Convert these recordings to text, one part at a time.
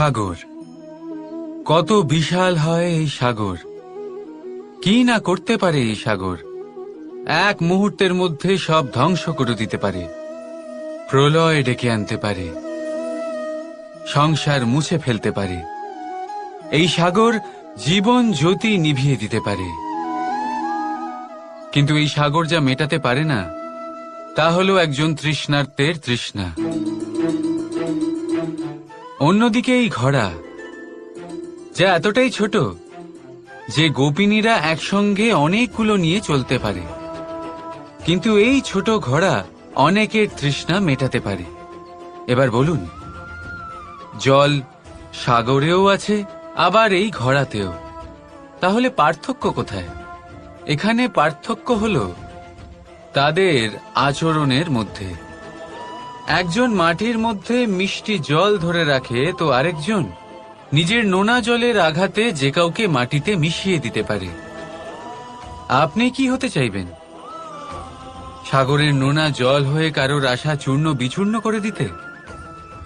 সাগর, কত বিশাল হয় এই সাগর! কি না করতে পারে এই সাগর! এক মুহূর্তের মধ্যে সব ধ্বংস করে দিতে পারে, প্রলয় ডেকে আনতে পারে, সংসার মুছে ফেলতে পারে। এই সাগর জীবন জ্যোতি নিভিয়ে দিতে পারে। কিন্তু এই সাগর যা মেটাতে পারে না, তা হলো একজন তৃষ্ণার্তের তৃষ্ণা। অন্যদিকে এই ঘোড়া, যা এতটাই ছোট যে গোপিনীরা একসঙ্গে অনেকগুলো নিয়ে চলতে পারে, কিন্তু এই ছোট ঘোড়া অনেকের তৃষ্ণা মেটাতে পারে। এবার বলুন, জল সাগরেও আছে, আবার এই ঘোড়াতেও। তাহলে পার্থক্য কোথায়? এখানে পার্থক্য হলো তাদের আচরণের মধ্যে। একজন মাটির মধ্যে মিষ্টি জল ধরে রাখে, তো আরেকজন নিজের নোনা জলের আঘাতে যে কাউকে মাটিতে মিশিয়ে দিতে পারে। আপনি কি হতে চাইবেন? সাগরের নোনা জল হয়ে কারোর আশা চূর্ণ বিচূর্ণ করে দিতে,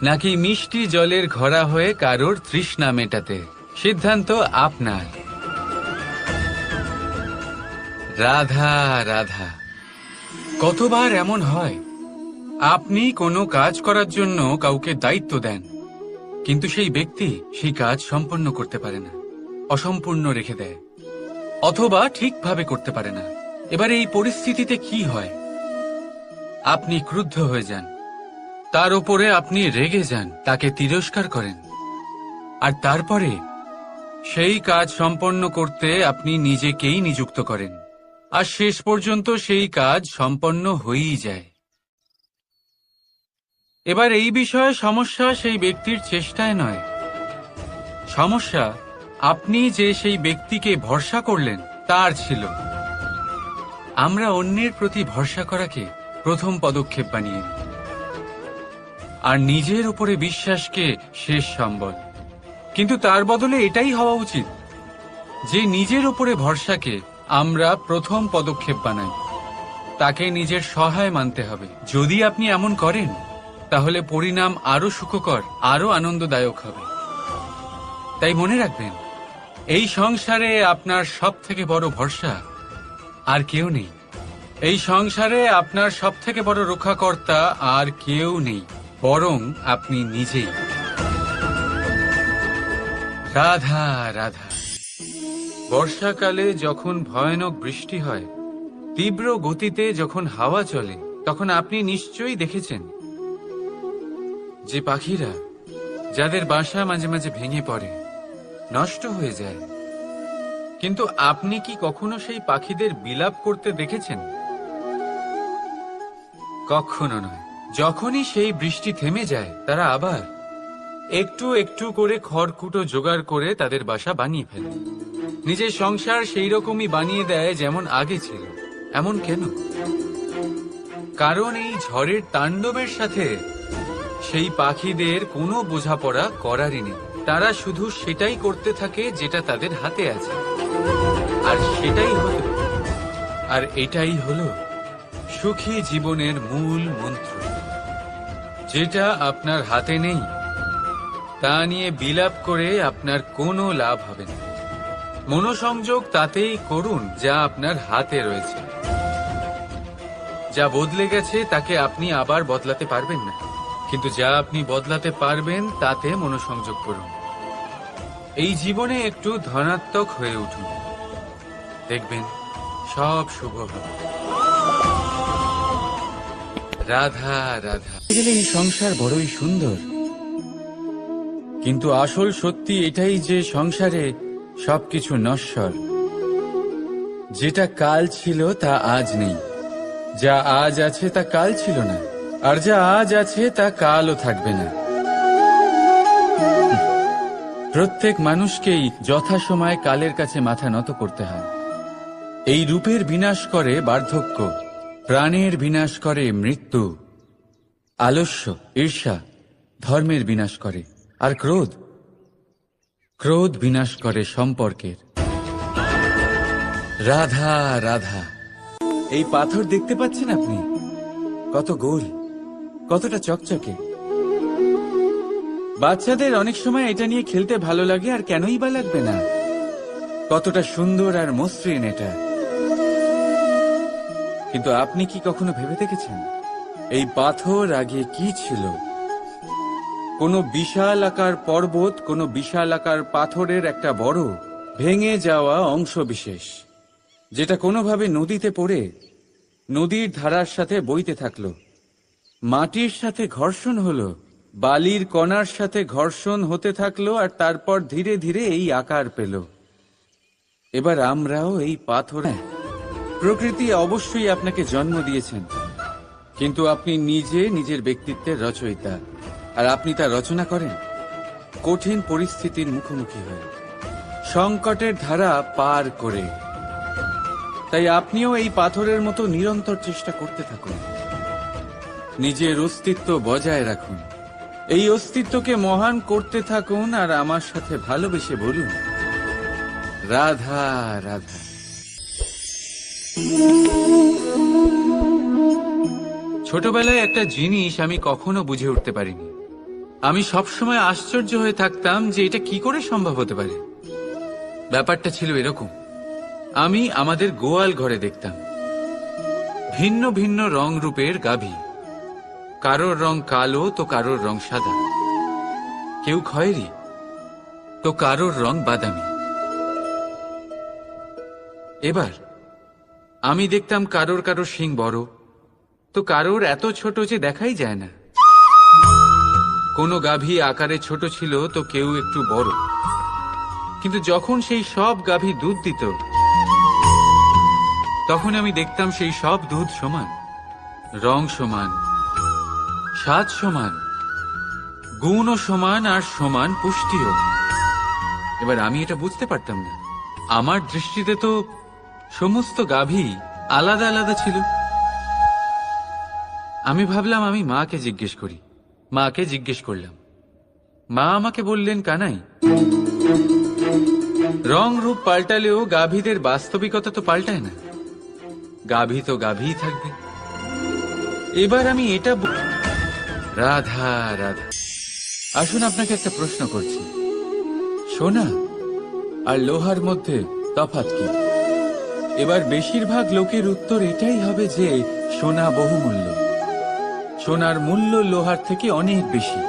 নাকি মিষ্টি জলের ঘোড়া হয়ে কারোর তৃষ্ণা মেটাতে? সিদ্ধান্ত আপনার। রাধা রাধা। কতবার এমন হয়, আপনি কোনো কাজ করার জন্য কাউকে দায়িত্ব দেন, কিন্তু সেই ব্যক্তি সেই কাজ সম্পন্ন করতে পারে না, অসম্পূর্ণ রেখে দেয়, অথবা ঠিকভাবে করতে পারে না। এবার এই পরিস্থিতিতে কি হয়? আপনি ক্রুদ্ধ হয়ে যান, তার উপরে আপনি রেগে যান, তাকে তিরস্কার করেন, আর তারপরে সেই কাজ সম্পন্ন করতে আপনি নিজেকেই নিযুক্ত করেন, আর শেষ পর্যন্ত সেই কাজ সম্পন্ন হয়েই যায়। এবার এই বিষয়ে সমস্যা সেই ব্যক্তির চেষ্টায় নয়, সমস্যা আপনি যে সেই ব্যক্তিকে ভরসা করলেন তার ছিল। আমরা অন্যের প্রতি ভরসা করাকে প্রথম পদক্ষেপ বানিয়ে নিই, আর নিজের উপরে বিশ্বাসকে শেষ সম্বল। কিন্তু তার বদলে এটাই হওয়া উচিত যে নিজের উপরে ভরসাকে আমরা প্রথম পদক্ষেপ বানাই, তাকে নিজের সহায় মানতে হবে। যদি আপনি এমন করেন, তাহলে পরিণাম আরো সুখকর, আরো আনন্দদায়ক হবে। তাই মনে রাখবেন, এই সংসারে আপনার সব থেকে বড় ভরসা আর কেউ নেই। এই সংসারে আপনার সব থেকে বড় রক্ষাকর্তা আর কেউ নেই, বরং আপনি নিজেই। রাধা রাধা। বর্ষাকালে যখন ভয়ানক বৃষ্টি হয়, তীব্র গতিতে যখন হাওয়া চলে, তখন আপনি নিশ্চয়ই দেখেছেন যে পাখিরা, যাদের বাসা মাঝে মাঝে ভেঙে পড়ে, নষ্ট হয়ে যায়। কিন্তু আপনি কি কখনো সেই পাখিদের বিলাপ করতে দেখেছেন? কখনো নয়। যখনই সেই বৃষ্টি থেমে যায়, তারা আবার একটু একটু করে খড়কুটো জোগাড় করে তাদের বাসা বানিয়ে ফেলে। নিজের সংসার সেই রকমই বানিয়ে দেয় যেমন আগে ছিল। এমন কেন? কারণ এই ঝড়ের তাণ্ডবের সাথে সেই পাখিদের কোনো বোঝাপড়া করারই নেই। তারা শুধু সেটাই করতে থাকে যেটা তাদের হাতে আছে, আর এটাই হলো সুখী জীবনের মূল মন্ত্র। যেটা আপনার হাতে নেই, তা নিয়ে বিলাপ করে আপনার কোনো লাভ হবে না। মনোসংযোগ তাতেই করুন যা আপনার হাতে রয়েছে। যা বদলে গেছে তাকে আপনি আবার বদলাতে পারবেন না, কিন্তু যা আপনি বদলাতে পারবেন তাতে মনোসংযোগ করুন। এই জীবনে একটু ধনাত্মক হয়ে উঠুন, দেখবেন সব শুভ হবে। রাধা রাধা। এই সংসার বড়ই সুন্দর, কিন্তু আসল সত্যি এটাই যে সংসারে সবকিছু নশ্বর। যেটা কাল ছিল তা আজ নেই, যা আজ আছে তা কাল ছিল না, আর যা আজ আছে তা কালও থাকবে না। প্রত্যেক মানুষকেই যথাসময়ে কালের কাছে মাথা নত করতে হয়। এই রূপের বিনাশ করে বার্ধক্য, প্রাণের বিনাশ করে মৃত্যু, আলস্য, ঈর্ষা ধর্মের বিনাশ করে, আর ক্রোধ ক্রোধ বিনাশ করে সম্পর্কের। রাধা রাধা। এই পাথর দেখতে পাচ্ছেন আপনি? কত গোল, কতটা চকচকে। বাচ্চাদের অনেক সময় এটা নিয়ে খেলতে ভালো লাগে, আর কেনই বা লাগবে না। কতটা সুন্দর আর মসৃণ এটা। কিন্তু আপনি কি কখনো ভেবে দেখেছেন এই পাথর আগে কি ছিল? কোনো বিশাল আকার পর্বত, কোনো বিশাল আকার পাথরের একটা বড় ভেঙে যাওয়া অংশ বিশেষ, যেটা কোনোভাবে নদীতে পড়ে নদীর ধারার সাথে বইতে থাকলো। মাটির সাথে ঘর্ষণ হলো, বালির কণার সাথে ঘর্ষণ হতে থাকলো, আর তারপর ধীরে ধীরে এই আকার পেল। এবার আমরাও এই পাথর। প্রকৃতি অবশ্যই আপনাকে জন্ম দিয়েছেন, কিন্তু আপনি নিজে নিজের ব্যক্তিত্বের রচয়িতা, আর আপনি তা রচনা করেন কঠিন পরিস্থিতির মুখোমুখি হয়ে, সংকটের ধারা পার করে। তাই আপনিও এই পাথরের মতো নিরন্তর চেষ্টা করতে থাকুন, নিজের অস্তিত্ব বজায় রাখুন, এই অস্তিত্বকে মহান করতে থাকুন, আর আমার সাথে ভালোবেসে বলুন, রাধা রাধা। ছোটবেলায় একটা জিনিস আমি কখনো বুঝে উঠতে পারিনি। আমি সবসময় আশ্চর্য হয়ে থাকতাম যে এটা কি করে সম্ভব হতে পারে। ব্যাপারটা ছিল এরকম, আমি আমাদের গোয়াল ঘরে দেখতাম ভিন্ন ভিন্ন রং রূপের গাভী। কারোর রং কালো তো কারোর রং সাদা, কেউ খয়েরি তো কারোর রং বাদামি। এবার আমি দেখতাম কারোর কারোর শিং বড় তো কারোর এত ছোট যে দেখাই যায় না। কোনো গাভী আকারে ছোট ছিল তো কেউ একটু বড়। কিন্তু যখন সেই সব গাভী দুধ দিত, তখন আমি দেখতাম সেই সব দুধ সমান, রং সমান, স্বাদ সমান, গুণও সমান, আর সমান পুষ্টিও। এবার আমি এটা বুঝতে পারতাম না। আমার দৃষ্টিতে তো সমস্ত গাভী আলাদা আলাদা ছিল। আমি ভাবলাম আমি মাকে জিজ্ঞেস করি। মাকে জিজ্ঞেস করলাম। মা আমাকে বললেন, কানাই, রং রূপ পাল্টালেও গাভীদের বাস্তবিকতা তো পাল্টায় না। গাভী তো গাভীই থাকবে। এবার আমি এটা রাধা রাধা। আসুন আপনাকে একটা প্রশ্ন করছি, সোনা আর লোহার মধ্যে তফাৎ কি? এবার বেশিরভাগ লোকের উত্তর এটাই হবে যে সোনা বহুমূল্য, সোনার মূল্য লোহার থেকে অনেক বেশি।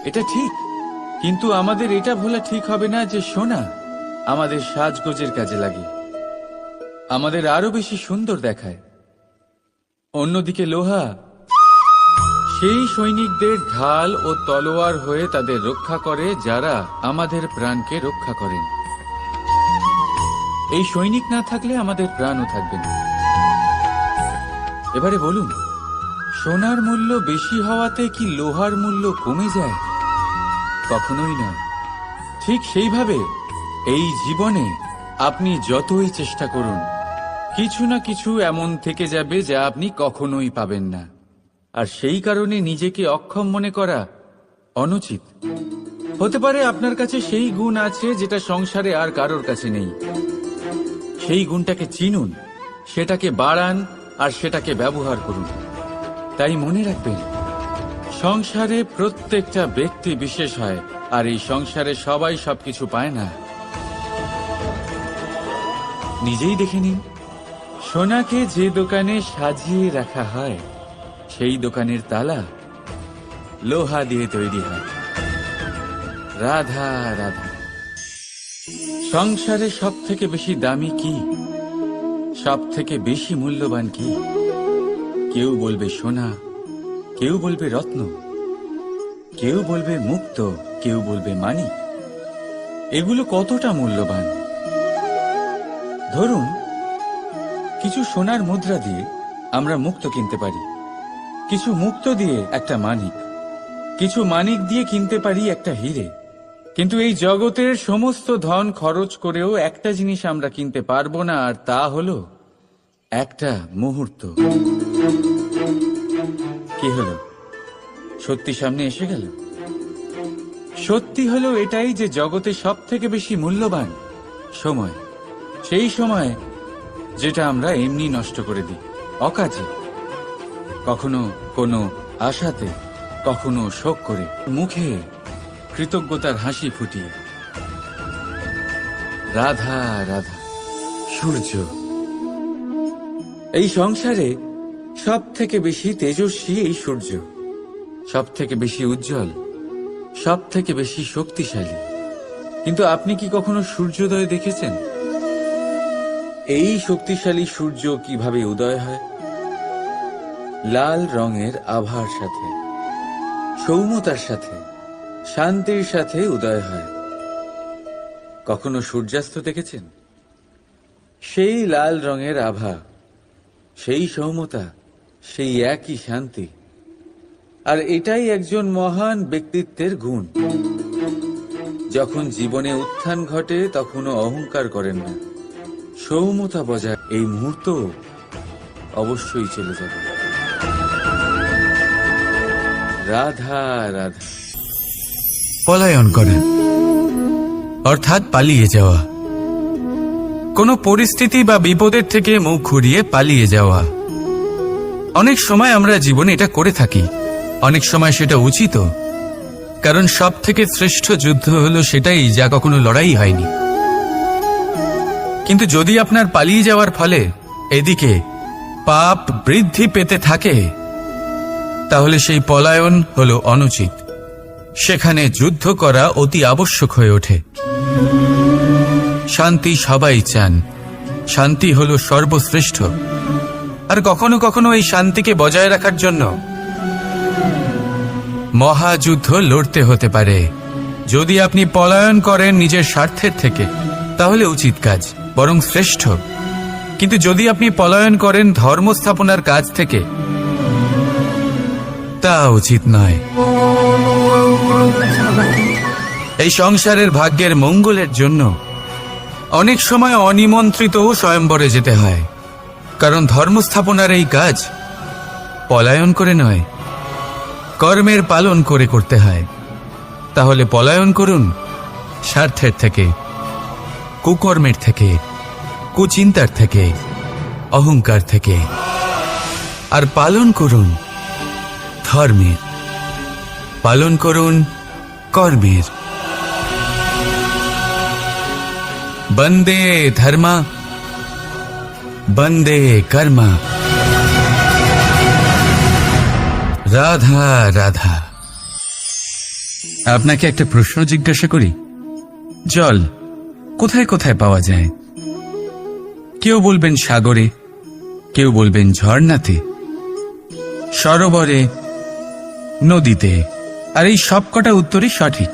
এটা ঠিক, কিন্তু আমাদের এটা বলা ঠিক হবে না যে সোনা আমাদের সাজগোজের কাজে লাগে, আমাদের আরো বেশি সুন্দর দেখায়। অন্যদিকে লোহা সেই সৈনিকদের ঢাল ও তলোয়ার হয়ে তাদের রক্ষা করে, যারা আমাদের প্রাণকে রক্ষা করেন। এই সৈনিক না থাকলে আমাদের প্রাণও থাকবে না। এবারে বলুন, সোনার মূল্য বেশি হওয়াতে কি লোহার মূল্য কমে যায়? কখনোই না। ঠিক সেইভাবে এই জীবনে আপনি যতই চেষ্টা করুন, কিছু না কিছু এমন থেকে যাবে যা আপনি কখনোই পাবেন না। আর সেই কারণে নিজেকে অক্ষম মনে করা অনুচিত। হতে পারে আপনার কাছে সেই গুণ আছে যেটা সংসারে আর কারোর কাছে নেই। সেই গুণটাকে চিনুন, সেটাকে বাড়ান, আর সেটাকে ব্যবহার করুন। তাই মনে রাখবেন, সংসারে প্রত্যেকটা ব্যক্তি বিশেষ হয়, আর এই সংসারে সবাই সবকিছু পায় না। নিজেই দেখে নিন, সোনাকে যে দোকানে সাজিয়ে রাখা হয়, সেই দোকানের তালা লোহা দিয়ে তৈরি হয়। রাধা রাধা। সংসারে সব থেকে বেশি দামি কি, সব থেকে বেশি মূল্যবান কি? কেউ বলবে সোনা, কেউ বলবে রত্ন, কেউ বলবে মুক্ত, কেউ বলবে মানিক। এগুলো কতটা মূল্যবান? ধরুন, কিছু সোনার মুদ্রা দিয়ে আমরা মুক্ত কিনতে পারি, কিছু মুক্ত দিয়ে একটা মানিক, কিছু মানিক দিয়ে কিনতে পারি একটা হীরে। কিন্তু এই জগতের সমস্ত ধন খরচ করেও একটা জিনিস আমরা কিনতে পারবো না, আর তা হলো একটা মুহূর্ত। কি হলো? সত্যি সামনে এসে গেল। সত্যি হলো এটাই যে জগতে সব থেকে বেশি মূল্যবান সময়, সেই সময় যেটা আমরা এমনি নষ্ট করে দিই, অকাজে, কখনো কোনো আশাতে, কখনো শোক করে, মুখে কৃতজ্ঞতার হাসি ফুটিয়ে। রাধা রাধা। সূর্য এই সংসারে সব থেকে বেশি তেজস্বী, এই সূর্য সব থেকে বেশি উজ্জ্বল, সব থেকে বেশি শক্তিশালী। কিন্তু আপনি কি কখনো সূর্যোদয় দেখেছেন? এই শক্তিশালী সূর্য কিভাবে উদয় হয়? লাল রঙের আভার সাথে, সৌম্যতার সাথে, শান্তির সাথে উদয় হয়। কখনো সূর্যাস্ত দেখেছেন? সেই লাল রঙের আভা, সেই সৌম্যতা, সেই একই শান্তি। আর এটাই একজন মহান ব্যক্তিত্বের গুণ। যখন জীবনে উত্থান ঘটে তখনও অহংকার করেন না, সৌম্যতা বজায়। এই মুহূর্ত অবশ্যই চলে যাবে। রাধা রাধা। পলায়ন করা অর্থাৎ পালিয়ে যাওয়া, কোনো পরিস্থিতি বা বিপদের থেকে মুখ ঘুরিয়ে পালিয়ে যাওয়া। অনেক সময় আমরা জীবনে এটা করে থাকি, অনেক সময় সেটা উচিত, কারণ সব থেকে শ্রেষ্ঠ যুদ্ধ হলো সেটাই যা কখনো লড়াই হয়নি। কিন্তু যদি আপনার পালিয়ে যাওয়ার ফলে এদিকে পাপ বৃদ্ধি পেতে থাকে, তাহলে সেই পলায়ন হলো অনুচিত। সেখানে যুদ্ধ করা অতি আবশ্যক হয়ে ওঠে। শান্তি সবাই চান, শান্তি হলো সর্বশ্রেষ্ঠ। আর কখনো কখনো এই শান্তিকে বজায় রাখার জন্য মহাযুদ্ধ লড়তে হতে পারে। যদি আপনি পলায়ন করেন নিজের স্বার্থের থেকে, তাহলে উচিত কাজ, বরং শ্রেষ্ঠ। কিন্তু যদি আপনি পলায়ন করেন ধর্ম স্থাপনার কাজ থেকে, তা উচিত নয়। এই সংসারের ভাগ্যের মঙ্গলের জন্য অনেক সময় অনিমন্ত্রিত স্বয়ম্বরে যেতে হয়, কারণ ধর্ম স্থাপনার এই কাজ পলায়ন করে নয়, কর্মের পালন করে করতে হয়। তাহলে পলায়ন করুন স্বার্থের থেকে, কুকর্মের থেকে, কুচিন্তার থেকে, অহংকার থেকে, আর পালন করুন ধর্মের, পালন করুন কর্মের। বন্দে ধর্মা, বন্দে কর্মা। রাধা রাধা। আপনাকে একটা প্রশ্ন জিজ্ঞাসা করি, জল কোথায় কোথায় পাওয়া যায়? কেউ বলবেন সাগরে, কেউ বলবেন ঝর্ণাতে, সরোবরে, নদীতে। আর এই সবকটা উত্তরই সঠিক।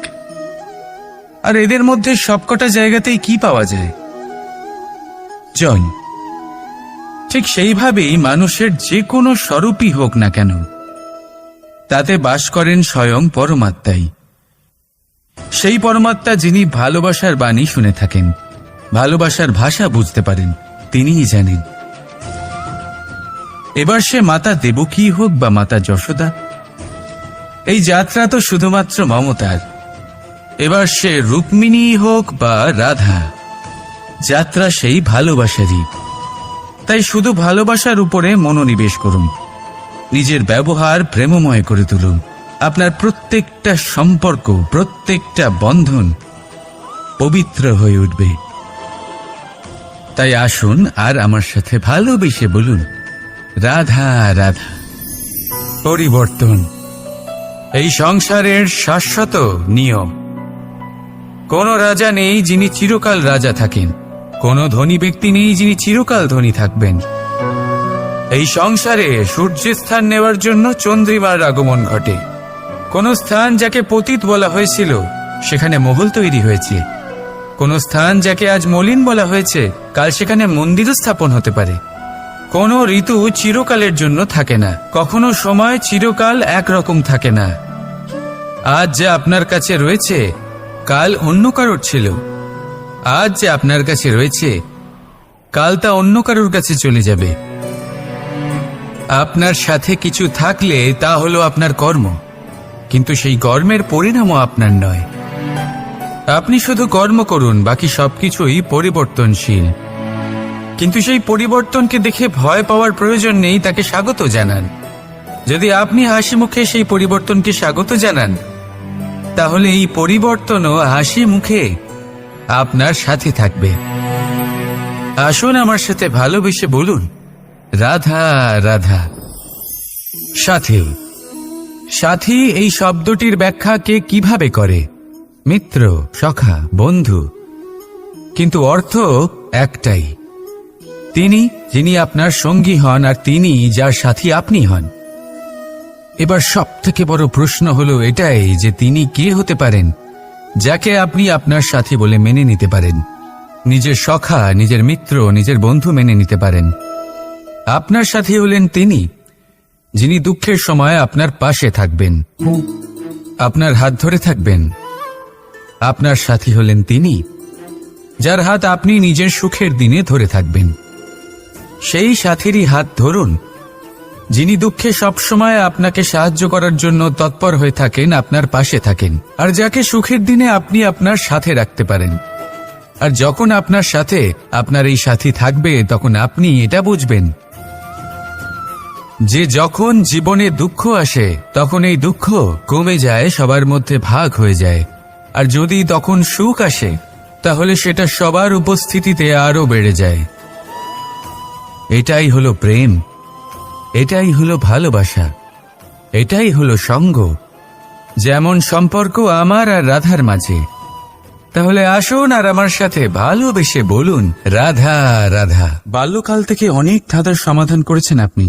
আর এদের মধ্যে সবকটা জায়গাতেই কি পাওয়া যায়? জল। ঠিক সেইভাবেই মানুষের যে কোনো স্বরূপই হোক না কেন, তাতে বাস করেন স্বয়ং পরমাত্মাই। সেই পরমাত্মা যিনি ভালোবাসার বাণী শুনে থাকেন, ভালোবাসার ভাষা বুঝতে পারেন, তিনিই জানেন। এবার সে মাতা দেবকী হোক বা মাতা যশোদা, এই যাত্রা তো শুধুমাত্র মমতার। এবার সে রুক্মিণী হোক বা রাধা, যাত্রা সেই ভালোবাসারই। তাই শুধু ভালোবাসার উপরে মনোনিবেশ করুন, নিজের ব্যবহার প্রেমময় করে তুলুন। আপনার প্রত্যেকটা সম্পর্ক, প্রত্যেকটা বন্ধন পবিত্র হয়ে উঠবে। তাই আসুন আর আমার সাথে ভালোবেসে বলুন, রাধা রাধা। পরিবর্তন এই সংসারের শাশ্বত নিয়ম। কোন রাজা নেই যিনি চিরকাল রাজা থাকেন, কোন ধনী ব্যক্তি নেই যিনি চিরকাল ধনী থাকবেন। এই সংসারে সূর্যের স্থান নেওয়ার জন্য চন্দ্রিমার আগমন ঘটে। কোন স্থান যাকে পতিত বলা হয়েছিল, সেখানে মহল তৈরি হয়েছে। কোন স্থান যাকে আজ মলিন বলা হয়েছে, কাল সেখানে মন্দির স্থাপন হতে পারে। কোন ঋতু চিরকালের জন্য থাকে না, কখনো সময় চিরকাল একরকম থাকে না। আজ যা আপনার কাছে রয়েছে কাল অন্য কারোর ছিল, আজ যে আপনার কাছে রয়েছে কাল তা অন্য কারোর কাছে চলে যাবে। আপনার সাথে কিছু থাকলে তা হলো আপনার কর্ম, কিন্তু সেই কর্মের পরিণামও আপনার নয়। আপনি শুধু কর্ম করুন, বাকি সবকিছুই পরিবর্তনশীল। কিন্তু সেই পরিবর্তনকে দেখে ভয় পাওয়ার প্রয়োজন নেই, তাকে স্বাগত জানান। যদি আপনি হাসি মুখে সেই পরিবর্তনকে স্বাগত জানান, তাহলে এই পরিবর্তনও হাসি মুখে আপনার সাথে থাকবে। আসুন আমার সাথে ভালোবেসে বলুন, রাধা রাধা। সাথী। সাথী এই শব্দটির ব্যাখ্যা কে কিভাবে করে? মিত্র, সখা, বন্ধু। কিন্তু অর্থ একটাই, তিনি যিনি আপনার সঙ্গী হন আর তিনি যার সাথী আপনি হন। এবার সব থেকে বড় প্রশ্ন হলো এটাই যে তিনি কে হতে পারেন যাকে আপনি আপনার সাথী বলে মেনে নিতে পারেন, নিজের সখা, নিজের মিত্র, নিজের বন্ধু মেনে নিতে পারেন। আপনার সাথী হলেন তিনি যিনি দুঃখের সময় আপনার পাশে থাকবেন, আপনার হাত ধরে থাকবেন। আপনার সাথী হলেন তিনি যার হাত আপনি নিজের সুখের দিনে ধরে থাকবেন। সেই সাথীরই হাত ধরুন যিনি দুঃখে সবসময় আপনাকে সাহায্য করার জন্য তৎপর হয়ে থাকেন, আপনার পাশে থাকেন, আর যাকে সুখের দিনে আপনি আপনার সাথে রাখতে পারেন। আর যখন আপনার সাথে আপনার এই সাথী থাকবে, তখন আপনি এটা বুঝবেন যে যখন জীবনে দুঃখ আসে, তখন এই দুঃখ কমে যায়, সবার মধ্যে ভাগ হয়ে যায়। আর যদি তখন সুখ আসে, তাহলে সেটা সবার উপস্থিতিতে আরো বেড়ে যায়। এটাই হলো প্রেম, এটাই হলো ভালোবাসা, এটাই হলো সঙ্গ। যেমন সম্পর্ক আমার আর রাধার মাঝে। তাহলে আসুন আর আমার সাথে ভালোবেসে বলুন, রাধা রাধা। বাল্যকাল থেকে অনেক ধাঁধার সমাধান করেছেন আপনি,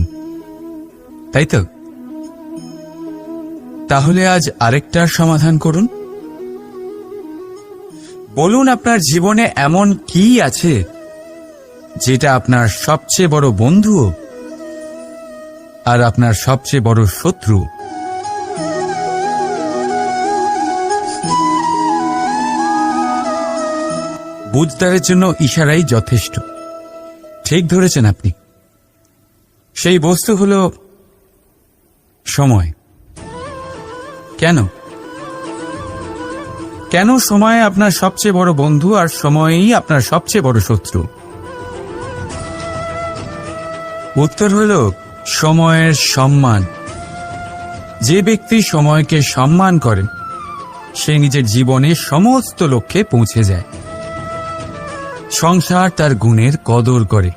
তাই তো? তাহলে আজ আরেকটার সমাধান করুন। বলুন, আপনার জীবনে এমন কি আছে যেটা আপনার সবচেয়ে বড় বন্ধু আর আপনার সবচেয়ে বড় শত্রু? বুঝদারের জন্য ইশারাই যথেষ্ট। ঠিক ধরেছেন আপনি। সেই বস্তু হলো সময়। কেন? কেন সময় আপনার সবচেয়ে বড় বন্ধু আর সময়ই আপনার সবচেয়ে বড় শত্রু? উত্তর হলো সময়ের সম্মান। যে ব্যক্তি সময়কে সম্মান করে, সে নিজের জীবনে সমস্ত লক্ষ্যে পৌঁছে যায়। সংসার তার গুণের কদর করে,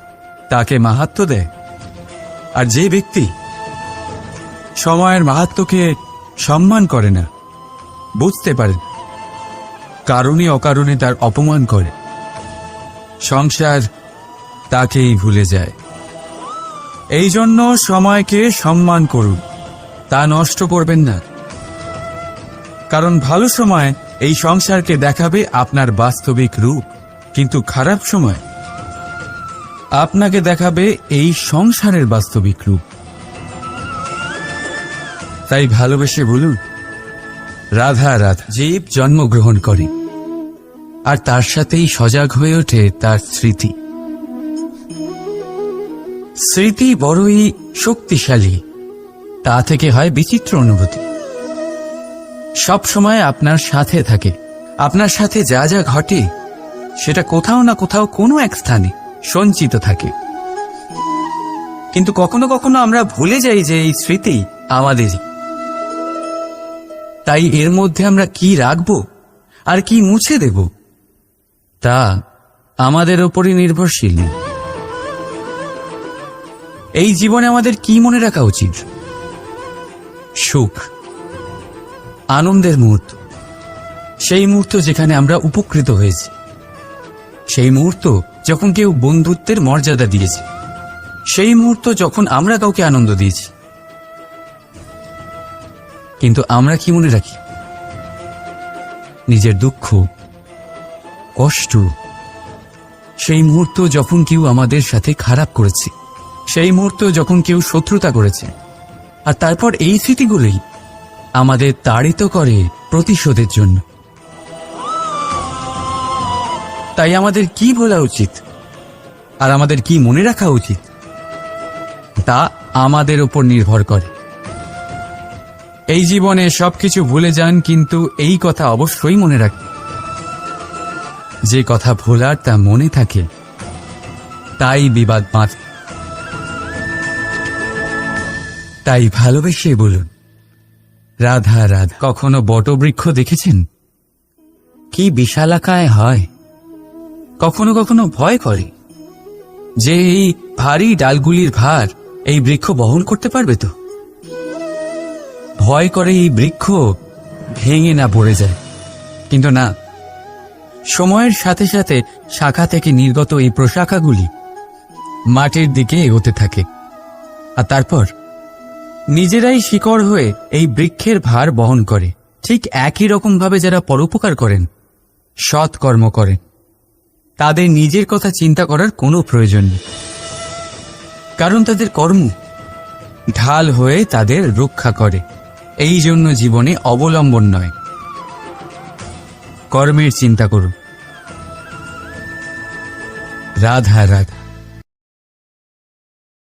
তাকে মাহাত্ম্য দেয়। আর যে ব্যক্তি সময়ের মাহাত্ম্যকে সম্মান করে না, বুঝতে পারে, কারণে অকারণে তার অপমান করে, সংসার তাকেই ভুলে যায়। এই জন্য সময়কে সম্মান করুন, তা নষ্ট করবেন না। কারণ ভালো সময় এই সংসারকে দেখাবে আপনার বাস্তবিক রূপ, কিন্তু খারাপ সময় আপনাকে দেখাবে এই সংসারের বাস্তবিক রূপ। তাই ভালোবেসে বলুন, রাধা রাধা। জীব জন্মগ্রহণ করে, আর তার সাথেই সজাগ হয়ে ওঠে তার স্মৃতি। স্মৃতি বড়ই শক্তিশালী, তা থেকে হয় বিচিত্র অনুভূতি। সব সময় আপনার সাথে থাকে। আপনার সাথে যা যা ঘটে, সেটা কোথাও না কোথাও কোনো এক স্থানে সঞ্চিত থাকে। কিন্তু কখনো কখনো আমরা ভুলে যাই যে এই স্মৃতি আমাদেরই। তাই এর মধ্যে আমরা কি রাখব আর কি মুছে দেব, তা আমাদের ওপরই নির্ভরশীল। এই জীবনে আমাদের কি মনে রাখা উচিত? সুখ, আনন্দের মুহূর্ত, সেই মুহূর্ত যেখানে আমরা উপকৃত হয়েছি, সেই মুহূর্ত যখন কেউ বন্ধুত্বের মর্যাদা দিয়েছে, সেই মুহূর্ত যখন আমরা কাউকে আনন্দ দিয়েছি। কিন্তু আমরা কি মনে রাখি? নিজের দুঃখ, কষ্ট, সেই মুহূর্ত যখন কেউ আমাদের সাথে খারাপ করেছে, সেই মুহূর্ত যখন কেউ শত্রুতা করেছে। আর তারপর এই স্মৃতিগুলোই আমাদের তাড়িত করে প্রতিশোধের জন্য। তাই আমাদের কি বলা উচিত আর আমাদের কি মনে রাখা উচিত, তা আমাদের উপর নির্ভর করে। এই জীবনে সবকিছু ভুলে যান, কিন্তু এই কথা অবশ্যই মনে রাখবেন, যে কথা ভোলার তা মনে থাকে, তাই বিবাদ বাঁধে। তাই ভালোবেসে বলুন, রাধা রাধা। কখনো বটবৃক্ষ দেখেছেন? কি বিশালাকায় হয়। কখনো কখনো ভয় করে যে এই ভারী ডালগুলির ভার এই বৃক্ষ বহন করতে পারবে তো। ভয় করে এই বৃক্ষ ভেঙে না পড়ে যায়। কিন্তু না, সময়ের সাথে সাথে শাখা থেকে নির্গত এই প্রশাখাগুলি মাটির দিকে এগোতে থাকে, আর তারপর নিজেরাই শিকড় হয়ে এই বৃক্ষের ভার বহন করে। ঠিক একই রকম ভাবে যারা পরোপকার করেন, সৎ কর্ম করেন, তাদের নিজের কথা চিন্তা করার কোনো প্রয়োজন নেই, কারণ তাদের কর্ম ঢাল হয়ে তাদের রক্ষা করে। এই জন্য জীবনে অবলম্বন নয়, কর্মের চিন্তা করুন। রাধা রাধা।